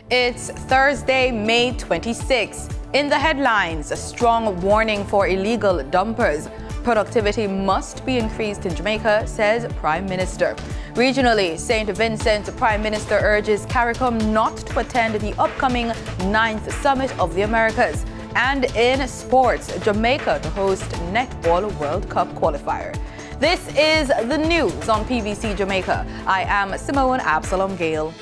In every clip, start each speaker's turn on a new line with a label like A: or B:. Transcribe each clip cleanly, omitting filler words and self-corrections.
A: It's Thursday, May 26. In the headlines, a strong warning for illegal dumpers. Productivity must be increased in Jamaica, says Prime Minister. Regionally, St. Vincent Prime Minister urges CARICOM not to attend the upcoming 9th Summit of the Americas. And in sports, Jamaica to host Netball World Cup qualifier. This is the news on PBC Jamaica. I am Simone Absalom Gale.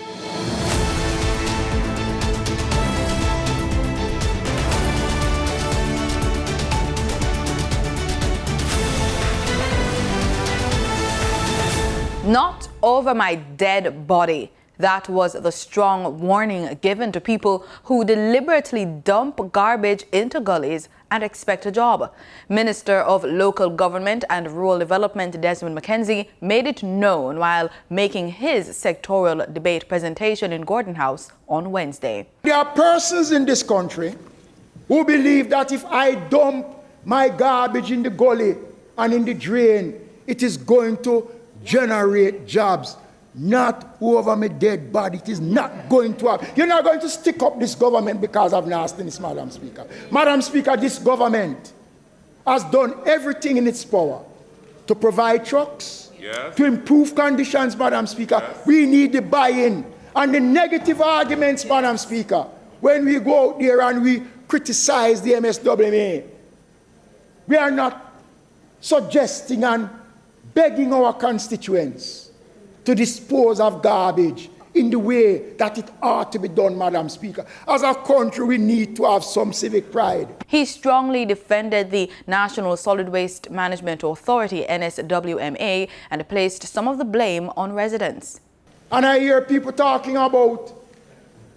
A: Not over my dead body. That was the strong warning given to people who deliberately dump garbage into gullies and expect a job. Minister of Local Government and Rural Development Desmond McKenzie made it known while making his sectoral debate presentation in Gordon House on Wednesday.
B: There are persons in this country who believe that if I dump my garbage in the gully and in the drain, it is going to generate jobs. Not over my dead body. It is not going to happen. You're not going to stick up this government because of nastiness, Madam Speaker. Madam Speaker, this government has done everything in its power to provide trucks, to improve conditions, Madam Speaker. We need the buy-in and the negative arguments, Madam Speaker. When we go out there and we criticize the MSWMA, we are not suggesting and begging our constituents to dispose of garbage in the way that it ought to be done, Madam Speaker. As a country, we need to have some civic pride.
A: He strongly defended the National Solid Waste Management Authority, NSWMA, and placed some of the blame on residents.
B: And I hear people talking about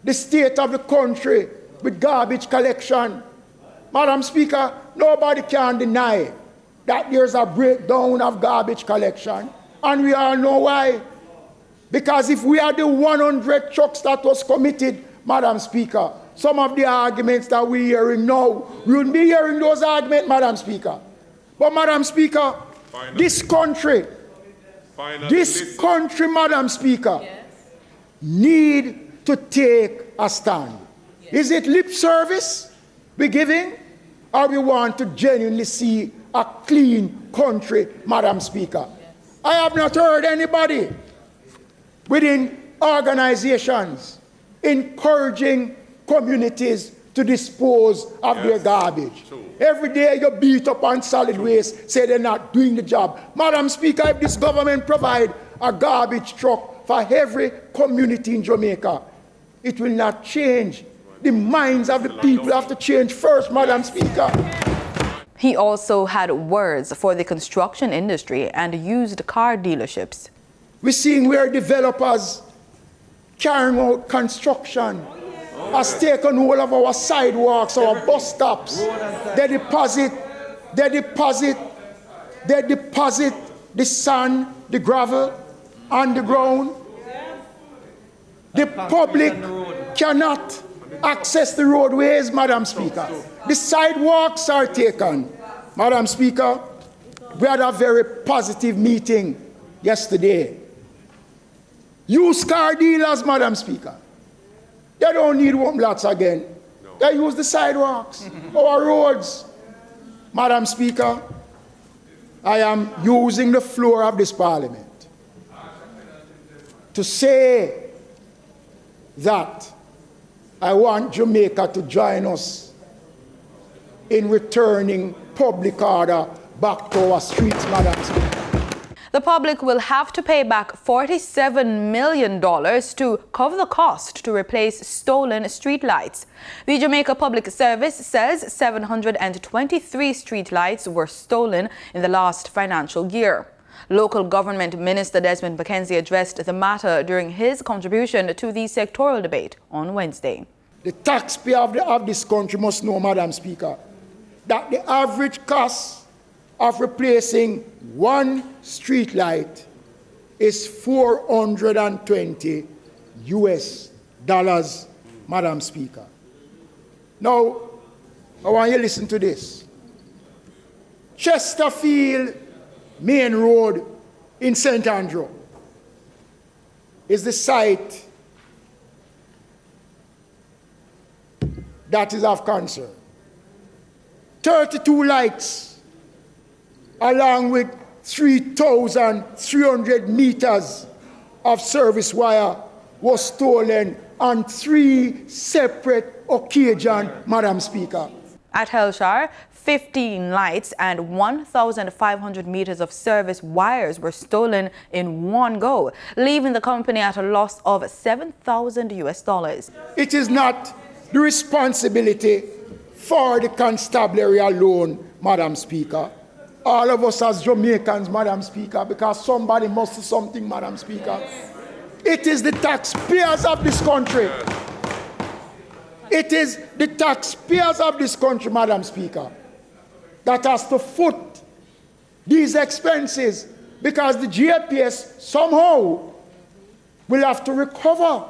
B: the state of the country with garbage collection. Madam Speaker, nobody can deny that there's a breakdown of garbage collection. And we all know why. Because if we had the 100 trucks that was committed, Madam Speaker, some of the arguments that we're hearing now, we wouldn't be hearing those arguments, Madam Speaker. But Madam Speaker, this country, Madam Speaker, need to take a stand. Is it lip service we're giving? Or we want to genuinely see a clean country, Madam Speaker? I have not heard anybody within organizations encouraging communities to dispose of their garbage. Every day you beat up on solid waste, say they're not doing the job. Madam Speaker, if this government provide a garbage truck for every community in Jamaica, it will not change. The minds of the people have to change first, Madam Speaker.
A: He also had words for the construction industry and used car dealerships.
B: We're seeing where developers carrying out construction has taken all of our sidewalks, our bus stops. They deposit the sand, the gravel on the ground. The public cannot access the roadways, Madam Speaker. The sidewalks are taken. Madam Speaker, we had a very positive meeting yesterday. Used car dealers, Madam Speaker, they don't need warm lots again. They use the sidewalks, our roads. Madam Speaker, I am using the floor of this parliament to say that I want Jamaica to join us in returning public order back to our streets, Madam Speaker.
A: The public will have to pay back $47 million to cover the cost to replace stolen streetlights. The Jamaica Public Service says 723 streetlights were stolen in the last financial year. Local Government Minister Desmond McKenzie addressed the matter during his contribution to the sectoral debate on Wednesday.
B: The taxpayer of this country must know, Madam Speaker, that the average cost of replacing one street light is $420 US, Madam Speaker. Now, I want you to listen to this. Chesterfield Main Road in St. Andrew is the site that is of concern. 32 lights, along with 3,300 meters of service wire, was stolen on 3 separate occasions, Madam Speaker.
A: At Hellshire, 15 lights and 1,500 meters of service wires were stolen in one go, leaving the company at a loss of $7,000.
B: It is not the responsibility for the constabulary alone, Madam Speaker. All of us as Jamaicans, Madam Speaker, because somebody must do something, Madam Speaker. It is the taxpayers of this country. It is the taxpayers of this country, Madam Speaker, that has to foot these expenses, because the JPS somehow will have to recover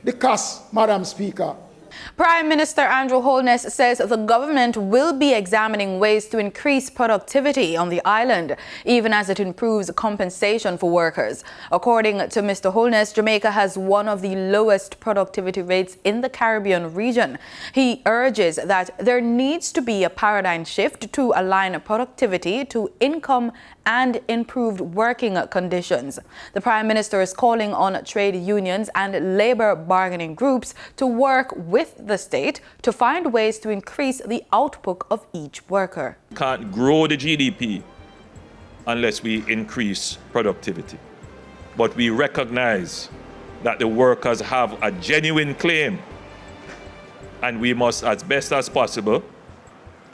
B: the cost, Madam Speaker.
A: Prime Minister Andrew Holness says the government will be examining ways to increase productivity on the island, even as it improves compensation for workers. According to Mr. Holness, Jamaica has one of the lowest productivity rates in the Caribbean region. He urges that there needs to be a paradigm shift to align productivity to income and improved working conditions. The Prime Minister is calling on trade unions and labor bargaining groups to work with the state to find ways to increase the output of each worker.
C: Can't grow the GDP unless we increase productivity. But we recognize that the workers have a genuine claim, and we must, as best as possible,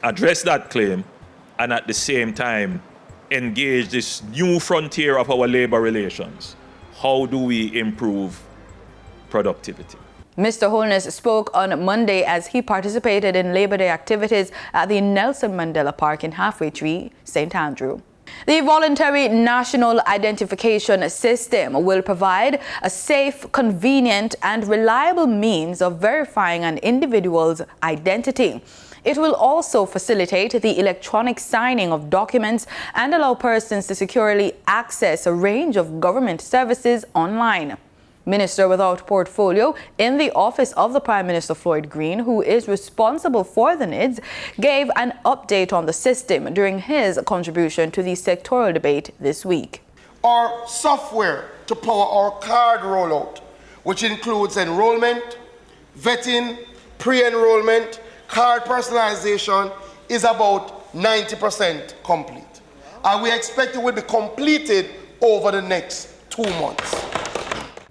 C: address that claim and at the same time engage this new frontier of our labor relations. How do we improve productivity?
A: Mr. Holness spoke on Monday as he participated in Labor Day activities at the Nelson Mandela Park in Halfway Tree, St. Andrew. The Voluntary National Identification System will provide a safe, convenient, and reliable means of verifying an individual's identity. It will also facilitate the electronic signing of documents and allow persons to securely access a range of government services online. Minister without portfolio in the office of the Prime Minister Floyd Green, who is responsible for the NIDS, gave an update on the system during his contribution to the sectoral debate this week.
D: Our software to power our card rollout, which includes enrollment, vetting, pre-enrollment, card personalization, is about 90% complete. And we expect it will be completed over the next 2 months.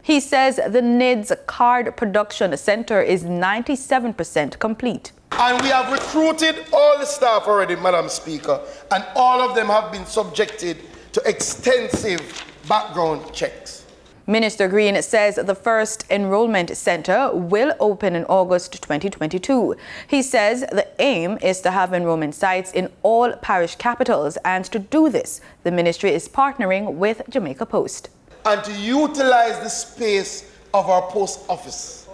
A: He says the NIDS Card Production Center is 97% complete.
D: And we have recruited all the staff already, Madam Speaker, and all of them have been subjected to extensive background checks.
A: Minister Green says the first enrollment center will open in August 2022. He says the aim is to have enrollment sites in all parish capitals, and to do this, the ministry is partnering with Jamaica Post.
D: And to utilize the space of our post office.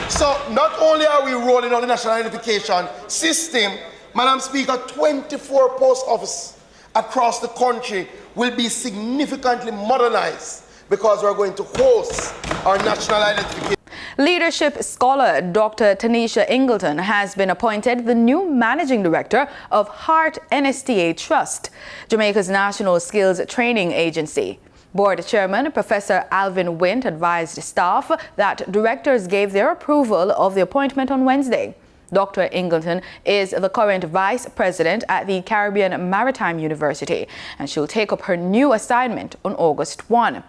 D: So not only are we rolling out the national identification system, Madam Speaker, 24 post offices across the country will be significantly modernized because we're going to host our national identification.
A: Leadership scholar Dr. Tanisha Ingleton has been appointed the new managing director of Heart NSTA Trust, Jamaica's national skills training agency. Board Chairman Professor Alvin Wint advised staff that directors gave their approval of the appointment on Wednesday. Dr. Ingleton is the current vice president at the Caribbean Maritime University, and she'll take up her new assignment on August 1.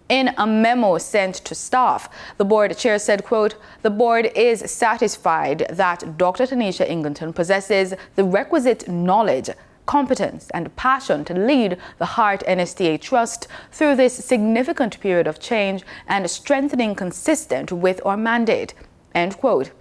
A: In a memo sent to staff, the board chair said, quote, "The board is satisfied that Dr. Tanisha Ingleton possesses the requisite knowledge, competence, and passion to lead the Heart NSTA Trust through this significant period of change and strengthening consistent with our mandate," end quote.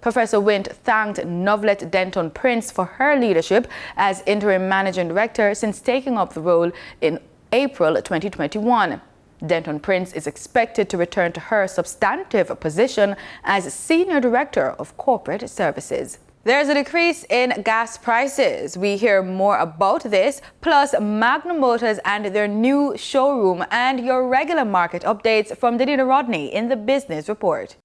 A: Professor Wint thanked Novelet Denton Prince for her leadership as interim managing director since taking up the role in April 2021. Denton Prince is expected to return to her substantive position as Senior Director of Corporate Services. There's a decrease in gas prices. We hear more about this, plus Magna Motors and their new showroom, and your regular market updates from Danita Rodney in the Business Report.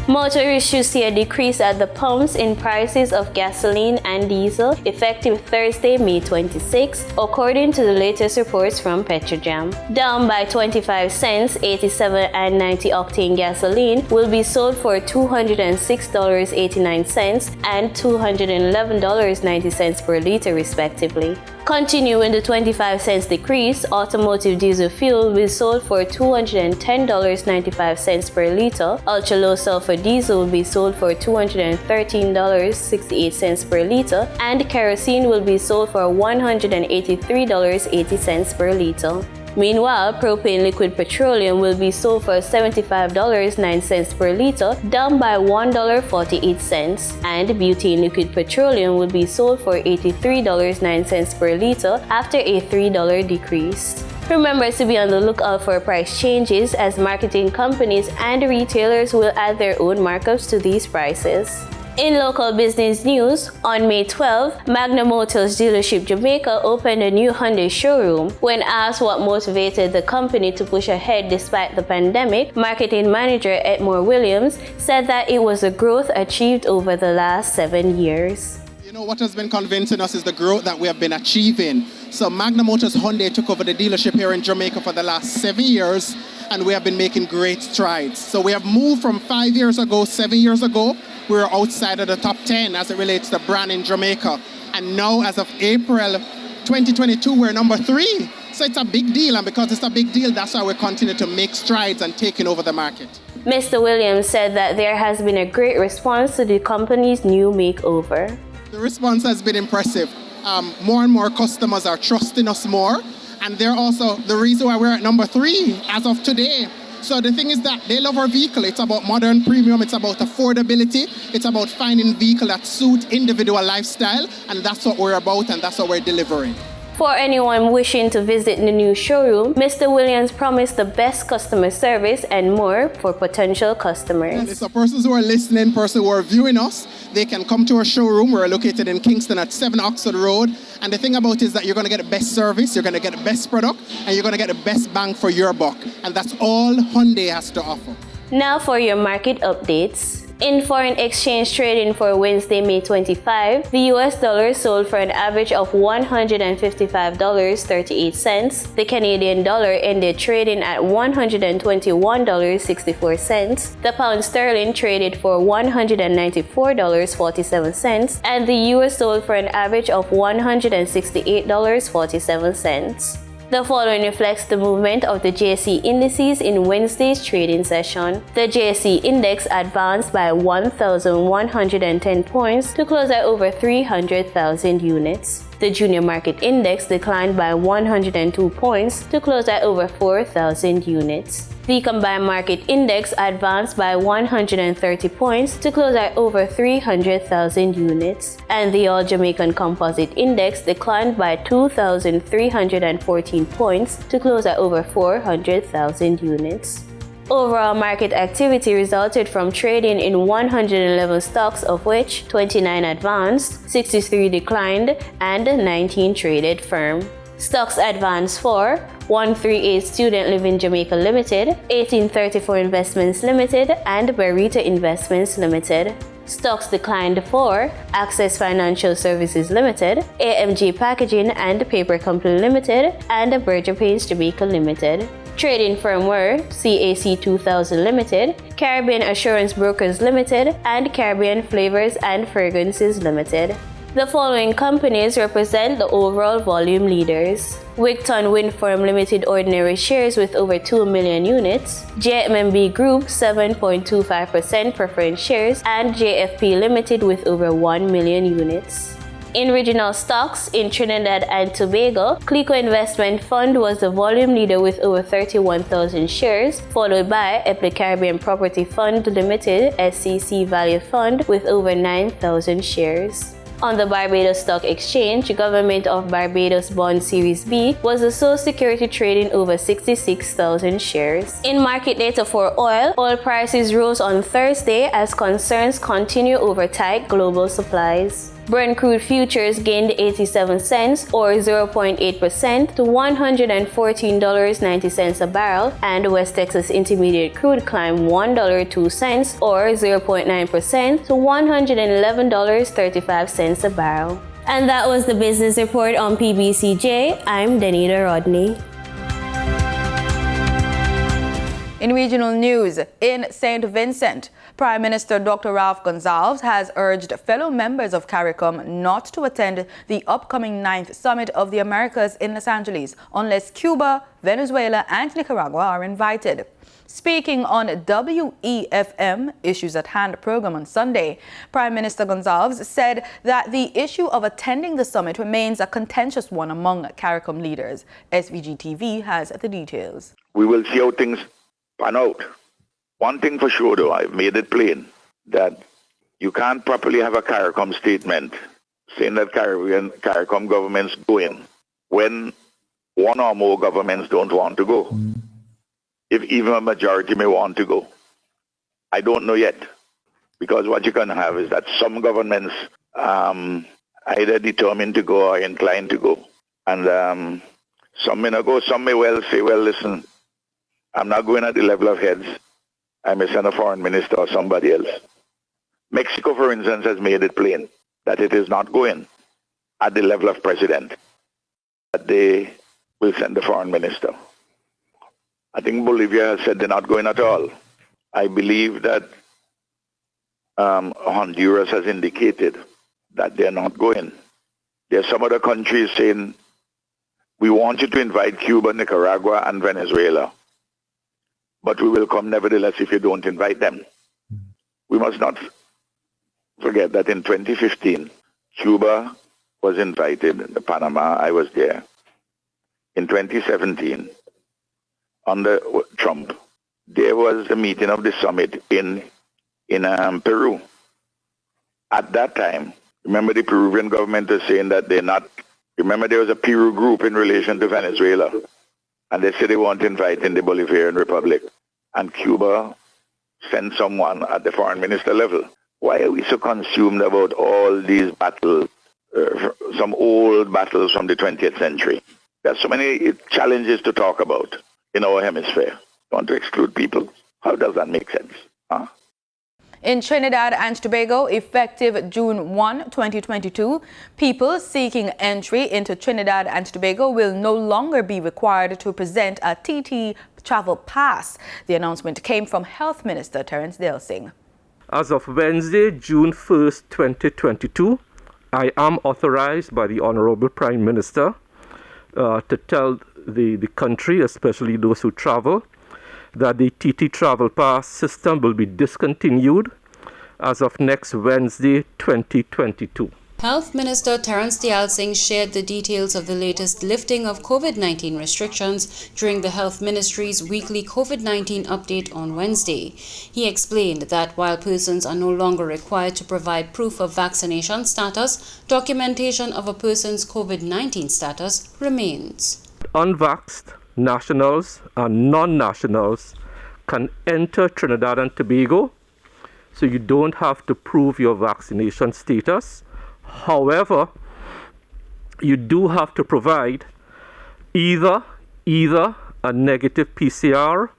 E: Motorists should see a decrease at the pumps in prices of gasoline and diesel effective Thursday, May 26, according to the latest reports from Petrojam. Down by 25 cents, 87 and 90 octane gasoline will be sold for $206.89 and $211.90 per liter respectively. Continuing the 25 cents decrease, automotive diesel fuel will be sold for $210.95 per liter, ultra-low sulfur diesel will be sold for $213.68 per liter, and kerosene will be sold for $183.80 per liter. Meanwhile, propane liquid petroleum will be sold for $75.09 per liter, down by $1.48, and butane liquid petroleum will be sold for $83.09 per liter after a $3 decrease. Remember to be on the lookout for price changes, as marketing companies and retailers will add their own markups to these prices. In local business news, on May 12, Magna Motors dealership Jamaica opened a new Hyundai showroom. When asked what motivated the company to push ahead despite the pandemic, marketing manager Edmore Williams said that it was the growth achieved over the last 7 years.
F: You know, what has been convincing us is the growth that we have been achieving. So Magna Motors Hyundai took over the dealership here in Jamaica for the last 7 years, and we have been making great strides. So we have moved from 5 years ago, 7 years ago, we were outside of the top 10 as it relates to brand in Jamaica. And now, as of April 2022, we're number 3. So it's a big deal, and because it's a big deal, that's why we continue to make strides and taking over the market.
E: Mr. Williams said that there has been a great response to the company's new makeover.
F: The response has been impressive. More and more customers are trusting us more, and they're also the reason why we're at number 3 as of today. So the thing is that they love our vehicle. It's about modern premium, it's about affordability, it's about finding vehicles that suit individual lifestyle, and that's what we're about, and that's what we're delivering.
E: For anyone wishing to visit the new showroom, Mr. Williams promised the best customer service and more for potential customers.
F: And so persons who are listening, persons who are viewing us, they can come to our showroom. We're located in Kingston at 7 Oxford Road. And the thing about it is that you're going to get the best service, you're going to get the best product, and you're going to get the best bang for your buck. And that's all Hyundai has to offer.
E: Now for your market updates. In foreign exchange trading for Wednesday, May 25, the US dollar sold for an average of $155.38. The Canadian dollar ended trading at $121.64. The pound sterling traded for $194.47, and the US sold for an average of $168.47. The following reflects the movement of the JSE indices in Wednesday's trading session. The JSE index advanced by 1,110 points to close at over 300,000 units. The junior market index declined by 102 points to close at over 4,000 units. The combined market index advanced by 130 points to close at over 300,000 units, and the All Jamaican Composite Index declined by 2,314 points to close at over 400,000 units. Overall market activity resulted from trading in 111 stocks, of which 29 advanced, 63 declined, and 19 traded firm. Stocks advanced for 138 Student Living Jamaica Limited, 1834 Investments Limited, and Barita Investments Limited. Stocks declined for Access Financial Services Limited, AMG Packaging and Paper Company Limited, and Berger Paints Jamaica Limited. Trading firm were CAC 2000 Limited, Caribbean Assurance Brokers Limited, and Caribbean Flavors and Fragrances Limited. The following companies represent the overall volume leaders: Wigton Wind Farm Limited ordinary shares with over 2 million units, JMMB Group 7.25% preference shares, and JFP Limited with over 1 million units. In regional stocks, in Trinidad and Tobago, Clico Investment Fund was the volume leader with over 31,000 shares, followed by Epic Caribbean Property Fund Limited SCC Value Fund with over 9,000 shares. On the Barbados Stock Exchange, Government of Barbados Bond Series B was the sole security trading over 66,000 shares. In market data for oil prices rose on Thursday as concerns continue over tight global supplies. Brent crude futures gained 87 cents or 0.8% to $114.90 a barrel, and West Texas Intermediate crude climbed $1.02 or 0.9% to $111.35 a barrel. And that was the business report on PBCJ. I'm Danita Rodney.
A: In regional news, in St. Vincent, Prime Minister Dr. Ralph Gonsalves has urged fellow members of CARICOM not to attend the upcoming 9th Summit of the Americas in Los Angeles unless Cuba, Venezuela and Nicaragua are invited. Speaking on WEFM Issues at Hand program on Sunday, Prime Minister Gonsalves said that the issue of attending the summit remains a contentious one among CARICOM leaders. SVG TV has the details.
G: We will see how things pan out. One thing for sure, though, I've made it plain that you can't properly have a CARICOM statement saying that CARICOM governments go in when one or more governments don't want to go. If even a majority may want to go. I don't know yet, because what you can have is that some governments either determined to go or inclined to go. And some may not go, some may well say, well, listen, I'm not going at the level of heads. I may send a foreign minister or somebody else. Mexico, for instance, has made it plain that it is not going at the level of president, that they will send a foreign minister. I think Bolivia has said they're not going at all. I believe that Honduras has indicated that they're not going. There are some other countries saying, we want you to invite Cuba, Nicaragua, and Venezuela, but we will come nevertheless if you don't invite them. We must not forget that in 2015, Cuba was invited, Panama, I was there. In 2017, under Trump, there was the meeting of the summit in Peru. At that time, remember the Peruvian government was saying that they're not, remember there was a Peru group in relation to Venezuela, and they said they weren't inviting the Bolivarian Republic, and Cuba sent someone at the foreign minister level. Why are we so consumed about all these battles, some old battles from the 20th century? There are so many challenges to talk about in our hemisphere. Want to exclude people? How does that make sense? Huh?
A: In Trinidad and Tobago, effective June 1, 2022, people seeking entry into Trinidad and Tobago will no longer be required to present a TT travel pass. The announcement came from Health Minister Terence Delsing.
H: As of Wednesday, June 1st, 2022, I am authorized by the Honorable Prime Minister to tell the country, especially those who travel, that the TT Travel Pass system will be discontinued as of next Wednesday, 2022.
I: Health Minister Terence Delsing shared the details of the latest lifting of COVID-19 restrictions during the Health Ministry's weekly COVID-19 update on Wednesday. He explained that while persons are no longer required to provide proof of vaccination status, documentation of a person's COVID-19 status remains.
H: Unvaxxed nationals and non-nationals can enter Trinidad and Tobago, so you don't have to prove your vaccination status. However, you do have to provide either a negative PCR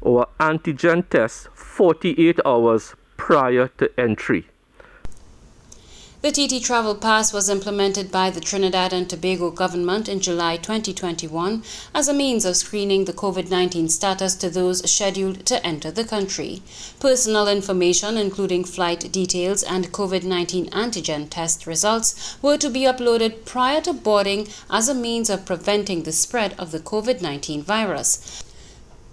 H: or antigen test 48 hours prior to entry.
I: The TT Travel Pass was implemented by the Trinidad and Tobago government in July 2021 as a means of screening the COVID-19 status to those scheduled to enter the country. Personal information, including flight details and COVID-19 antigen test results, were to be uploaded prior to boarding as a means of preventing the spread of the COVID-19 virus.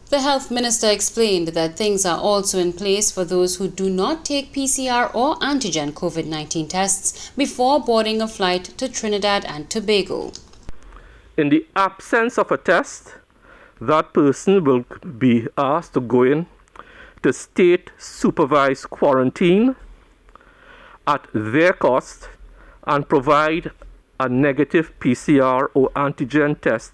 I: The Health Minister explained that things are also in place for those who do not take PCR or antigen COVID-19 tests before boarding a flight to Trinidad and Tobago.
H: In the absence of a test, that person will be asked to go in to state supervised quarantine at their cost and provide a negative PCR or antigen test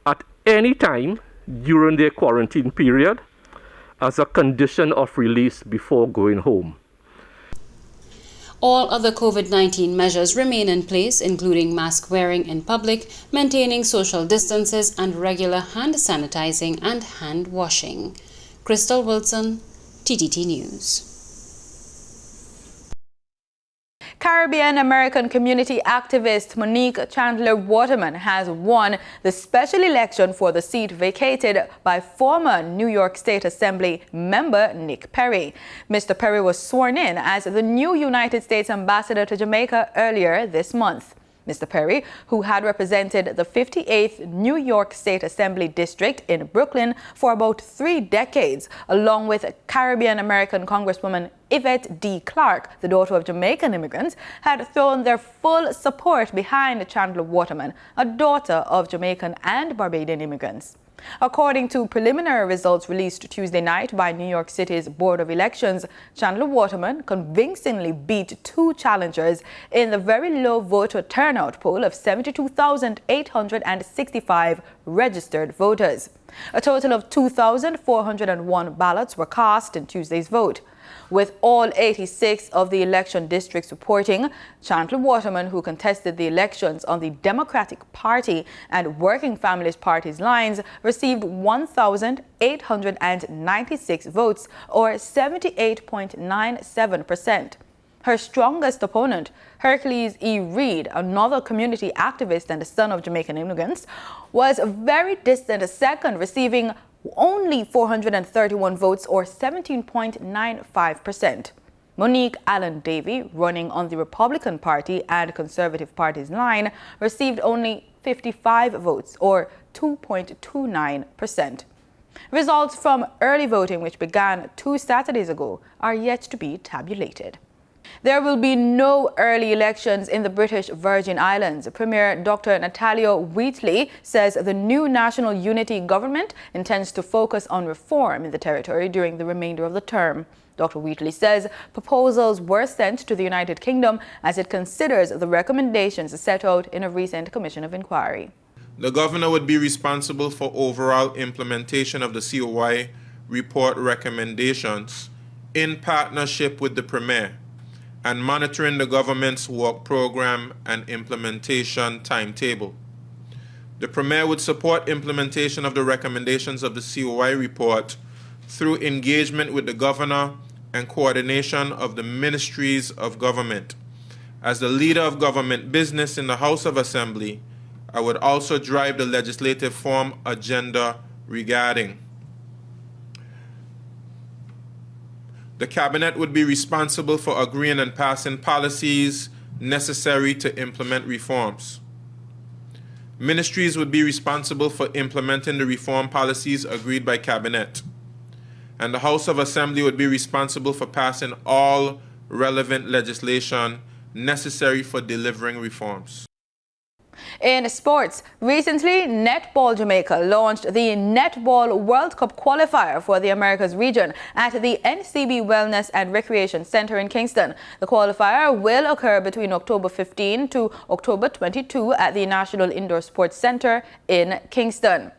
H: at any time during their quarantine period as a condition of release before going home.
I: All other COVID-19 measures remain in place, including mask wearing in public, maintaining social distances, and regular hand sanitizing and hand washing. Crystal Wilson, TTT News.
A: Caribbean American community activist Monique Chandler Waterman has won the special election for the seat vacated by former New York State Assembly member Nick Perry. Mr. Perry was sworn in as the new United States ambassador to Jamaica earlier this month. Mr. Perry, who had represented the 58th New York State Assembly District in Brooklyn for about 3 decades, along with Caribbean American Congresswoman Yvette D. Clarke, the daughter of Jamaican immigrants, had thrown their full support behind Chandler Waterman, a daughter of Jamaican and Barbadian immigrants. According to preliminary results released Tuesday night by New York City's Board of Elections, Chandler Waterman convincingly beat 2 challengers in the very low voter turnout poll of 72,865 registered voters. A total of 2,401 ballots were cast in Tuesday's vote. With all 86 of the election districts reporting, Chandler Waterman, who contested the elections on the Democratic Party and Working Families Party's lines, received 1,896 votes, or 78.97%. Her strongest opponent, Hercules E. Reed, another community activist and the son of Jamaican immigrants, was very distant second, receiving only 431 votes, or 17.95%. Monique Allen Davey, running on the Republican Party and Conservative Party's line, received only 55 votes, or 2.29%. Results from early voting, which began 2 Saturdays ago, are yet to be tabulated. There will be no early elections in the British Virgin Islands. Premier Dr. Natalia Wheatley says the new National Unity government intends to focus on reform in the territory during the remainder of the term. Dr. Wheatley says proposals were sent to the United Kingdom as it considers the recommendations set out in a recent Commission of Inquiry.
J: The governor would be responsible for overall implementation of the COI report recommendations in partnership with the Premier, and monitoring the government's work program and implementation timetable. The Premier would support implementation of the recommendations of the COI report through engagement with the governor and coordination of the ministries of government. As the leader of government business in the House of Assembly, I would also drive the legislative form agenda regarding. The Cabinet would be responsible for agreeing and passing policies necessary to implement reforms. Ministries would be responsible for implementing the reform policies agreed by Cabinet. And the House of Assembly would be responsible for passing all relevant legislation necessary for delivering reforms.
A: In sports, recently, Netball Jamaica launched the Netball World Cup qualifier for the Americas region at the NCB Wellness and Recreation Center in Kingston. The qualifier will occur between October 15 to October 22 at the National Indoor Sports Center in Kingston.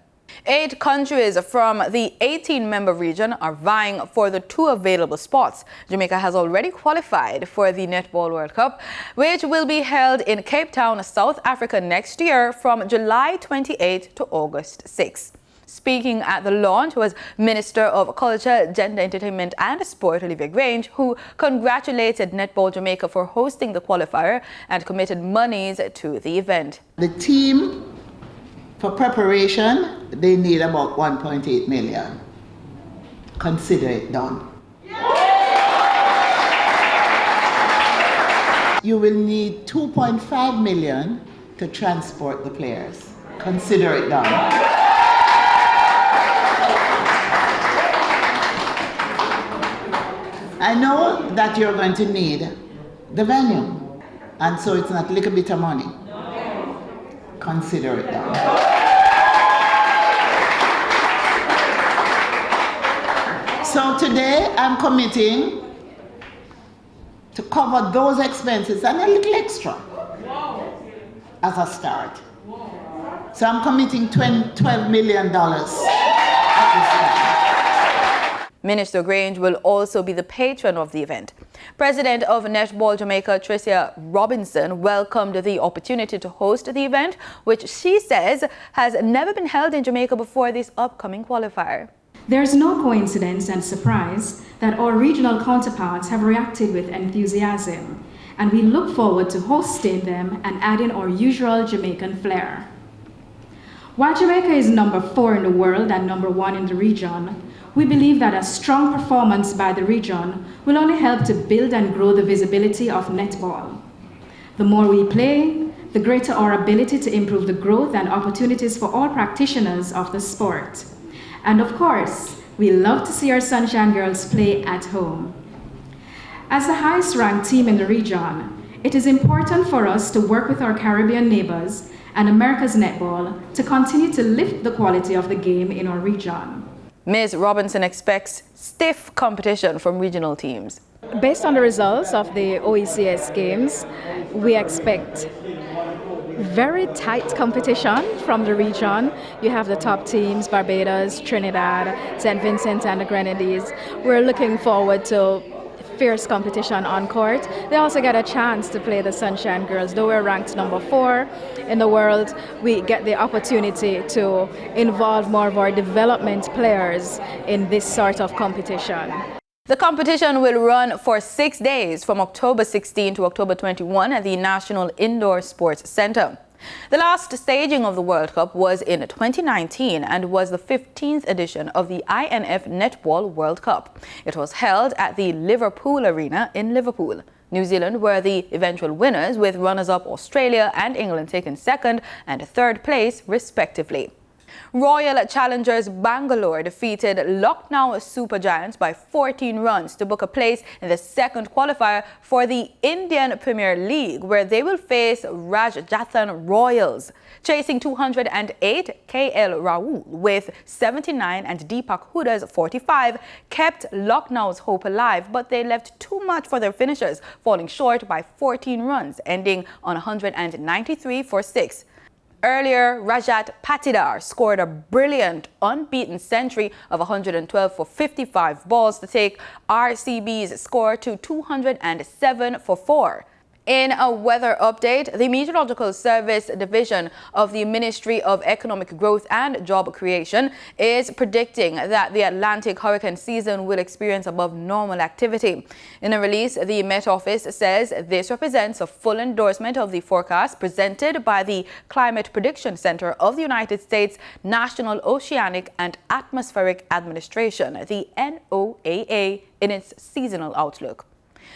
A: 8 countries from the 18-member region are vying for the 2 available spots. Jamaica has already qualified for the Netball World Cup, which will be held in Cape Town, South Africa next year from July 28 to August 6. Speaking at the launch was Minister of Culture, Gender, Entertainment and Sport, Olivia Grange, who congratulated Netball Jamaica for hosting the qualifier and committed monies to the event.
K: The team, for preparation, they need about 1.8 million. Consider it done. You will need 2.5 million to transport the players. Consider it done. I know that you're going to need the venue, and so it's not a little bit of money. Consider it done. So today I'm committing to cover those expenses and a little extra as a start. So I'm committing $12 million at this event.
A: Minister Grange will also be the patron of the event. President of Netball Jamaica, Tricia Robinson, welcomed the opportunity to host the event, which she says has never been held in Jamaica before this upcoming qualifier.
L: There's no coincidence and surprise that our regional counterparts have reacted with enthusiasm, and we look forward to hosting them and adding our usual Jamaican flair. While Jamaica is number 4 in the world and number 1 in the region, we believe that a strong performance by the region will only help to build and grow the visibility of netball. The more we play, the greater our ability to improve the growth and opportunities for all practitioners of the sport. And of course, we love to see our Sunshine Girls play at home. As the highest ranked team in the region, it is important for us to work with our Caribbean neighbors and America's netball to continue to lift the quality of the game in our region.
A: Ms. Robinson expects stiff competition from regional teams.
L: Based on the results of the OECS games, we expect very tight competition from the region. You have the top teams, Barbados, Trinidad, St. Vincent and the Grenadines. We're looking forward to fierce competition on court. They also get a chance to play the Sunshine Girls. Though we're ranked number 4 in the world, we get the opportunity to involve more of our development players in this sort of competition.
A: The competition will run for 6 days from October 16 to October 21 at the National Indoor Sports Center. The last staging of the World Cup was in 2019 and was the 15th edition of the INF Netball World Cup. It was held at the Liverpool Arena in Liverpool. New Zealand were the eventual winners, with runners-up Australia and England taking 2nd and 3rd place respectively. Royal challengers Bangalore defeated Lucknow Super Giants by 14 runs to book a place in the 2nd qualifier for the Indian Premier League, where they will face Rajasthan Royals. Chasing 208, KL Rahul with 79 and Deepak Huda's 45 kept Lucknow's hope alive, but they left too much for their finishers, falling short by 14 runs, ending on 193 for 6. Earlier, Rajat Patidar scored a brilliant unbeaten century of 112 for 55 balls to take RCB's score to 207 for 4. In a weather update, the Meteorological Service Division of the Ministry of Economic Growth and Job Creation is predicting that the Atlantic hurricane season will experience above normal activity. In a release, the Met Office says this represents a full endorsement of the forecast presented by the Climate Prediction Center of the United States National Oceanic and Atmospheric Administration, the NOAA, in its seasonal outlook.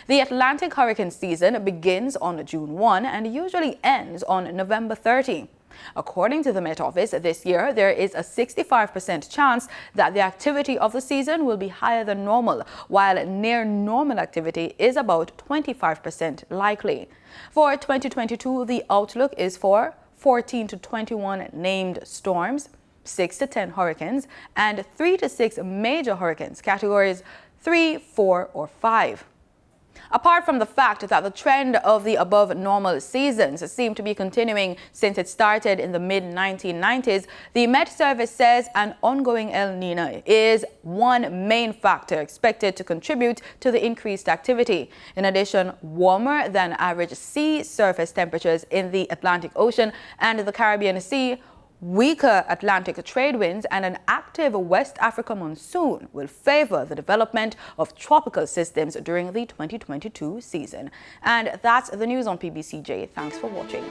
A: The Atlantic hurricane season begins on June 1 and usually ends on November 30. According to the Met Office, this year there is a 65% chance that the activity of the season will be higher than normal, while near normal activity is about 25% likely. For 2022, the outlook is for 14 to 21 named storms, 6 to 10 hurricanes, and 3 to 6 major hurricanes, categories 3, 4, or 5. Apart from the fact that the trend of the above normal seasons seem to be continuing since it started in the mid-1990s, the Met Service says an ongoing El Niño is one main factor expected to contribute to the increased activity. In addition, warmer than average sea surface temperatures in the Atlantic Ocean and the Caribbean Sea, weaker Atlantic trade winds, and an active West Africa monsoon will favor the development of tropical systems during the 2022 season. And that's the news on PBCJ. Thanks for watching.